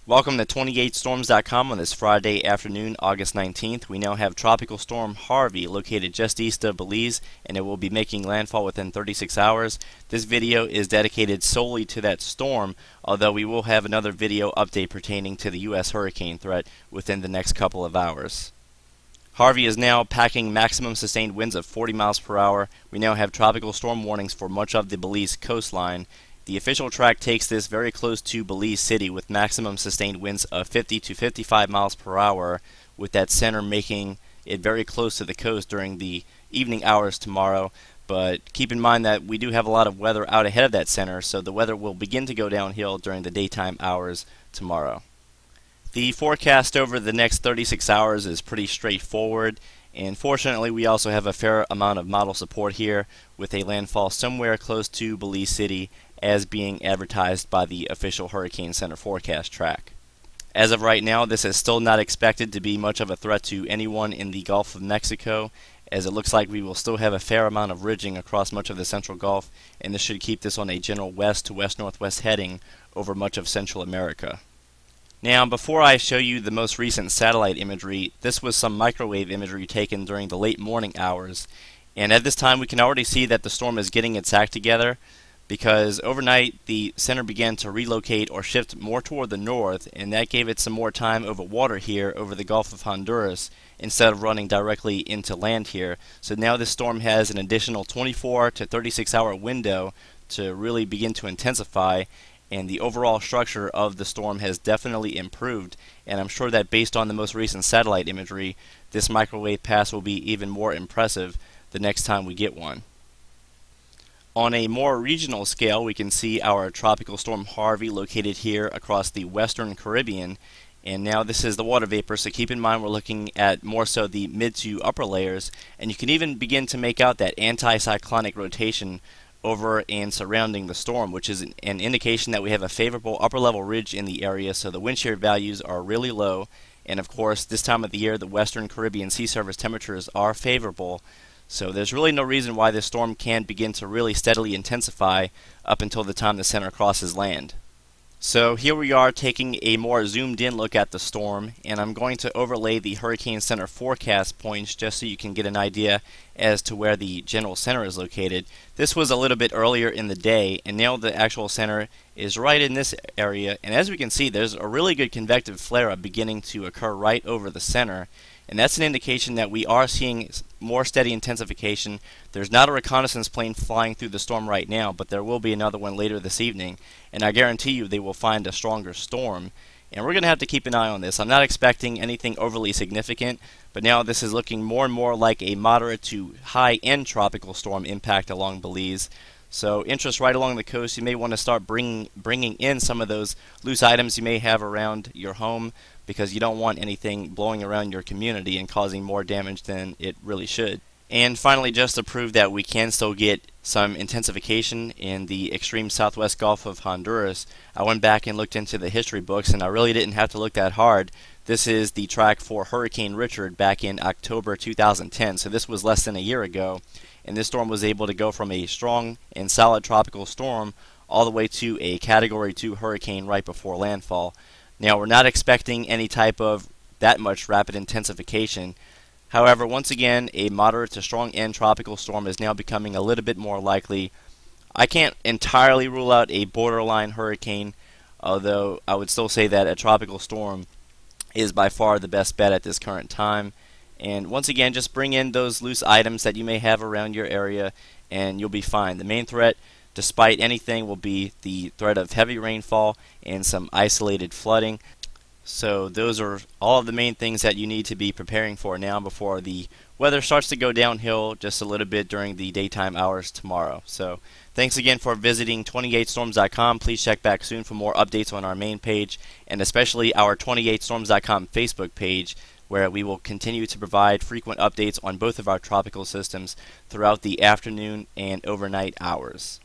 Welcome to 28storms.com on this Friday afternoon, August 19th. We now have Tropical Storm Harvey located just east of Belize, and it will be making landfall within 36 hours. This video is dedicated solely to that storm, although we will have another video update pertaining to the U.S. hurricane threat within the next couple of hours. Harvey is now packing maximum sustained winds of 40 miles per hour. We now have tropical storm warnings for much of the Belize coastline. The official track takes this very close to Belize City with maximum sustained winds of 50 to 55 miles per hour, with that center making it very close to the coast during the evening hours tomorrow. But keep in mind that we do have a lot of weather out ahead of that center, so the weather will begin to go downhill during the daytime hours tomorrow. The forecast over the next 36 hours is pretty straightforward, and fortunately we also have a fair amount of model support here with a landfall somewhere close to Belize City as being advertised by the official Hurricane Center forecast track. As of right now, this is still not expected to be much of a threat to anyone in the Gulf of Mexico, as it looks like we will still have a fair amount of ridging across much of the Central Gulf, and this should keep this on a general west to west-northwest heading over much of Central America. Now, before I show you the most recent satellite imagery, this was some microwave imagery taken during the late morning hours, and at this time we can already see that the storm is getting its act together, because overnight the center began to relocate or shift more toward the north, and that gave it some more time over water here over the Gulf of Honduras instead of running directly into land here. So now this storm has an additional 24 to 36 hour window to really begin to intensify, and the overall structure of the storm has definitely improved, and I'm sure that based on the most recent satellite imagery, this microwave pass will be even more impressive the next time we get one. On a more regional scale, we can see our tropical storm Harvey located here across the western Caribbean, and now this is the water vapor, so keep in mind we're looking at more so the mid to upper layers, and you can even begin to make out that anticyclonic rotation over and surrounding the storm, which is an indication that we have a favorable upper level ridge in the area, so the wind shear values are really low, and of course this time of the year the western Caribbean sea surface temperatures are favorable. So there's really no reason why this storm can't begin to really steadily intensify up until the time the center crosses land. So here we are taking a more zoomed in look at the storm, and I'm going to overlay the Hurricane Center forecast points just so you can get an idea as to where the general center is located. This was a little bit earlier in the day, and now the actual center is right in this area, and as we can see there's a really good convective flare-up beginning to occur right over the center. And that's an indication that we are seeing more steady intensification. There's not a reconnaissance plane flying through the storm right now, but there will be another one later this evening, and I guarantee you they will find a stronger storm. And we're going to have to keep an eye on this. I'm not expecting anything overly significant, but now this is looking more and more like a moderate to high-end tropical storm impact along Belize. So interest right along the coast, you may want to start bringing in some of those loose items you may have around your home, because you don't want anything blowing around your community and causing more damage than it really should. And finally, just to prove that we can still get some intensification in the extreme southwest Gulf of Honduras, I went back and looked into the history books, and I really didn't have to look that hard. This is the track for Hurricane Richard back in October 2010, so this was less than a year ago, and this storm was able to go from a strong and solid tropical storm all the way to a Category 2 hurricane right before landfall. Now, we're not expecting any type of that much rapid intensification. However, once again, a moderate to strong end tropical storm is now becoming a little bit more likely. I can't entirely rule out a borderline hurricane, although I would still say that a tropical storm is by far the best bet at this current time. And once again, just bring in those loose items that you may have around your area and you'll be fine. The main threat, despite anything, will be the threat of heavy rainfall and some isolated flooding. So those are all of the main things that you need to be preparing for now before the weather starts to go downhill just a little bit during the daytime hours tomorrow. So thanks again for visiting 28storms.com. Please check back soon for more updates on our main page, and especially our 28storms.com Facebook page, where we will continue to provide frequent updates on both of our tropical systems throughout the afternoon and overnight hours.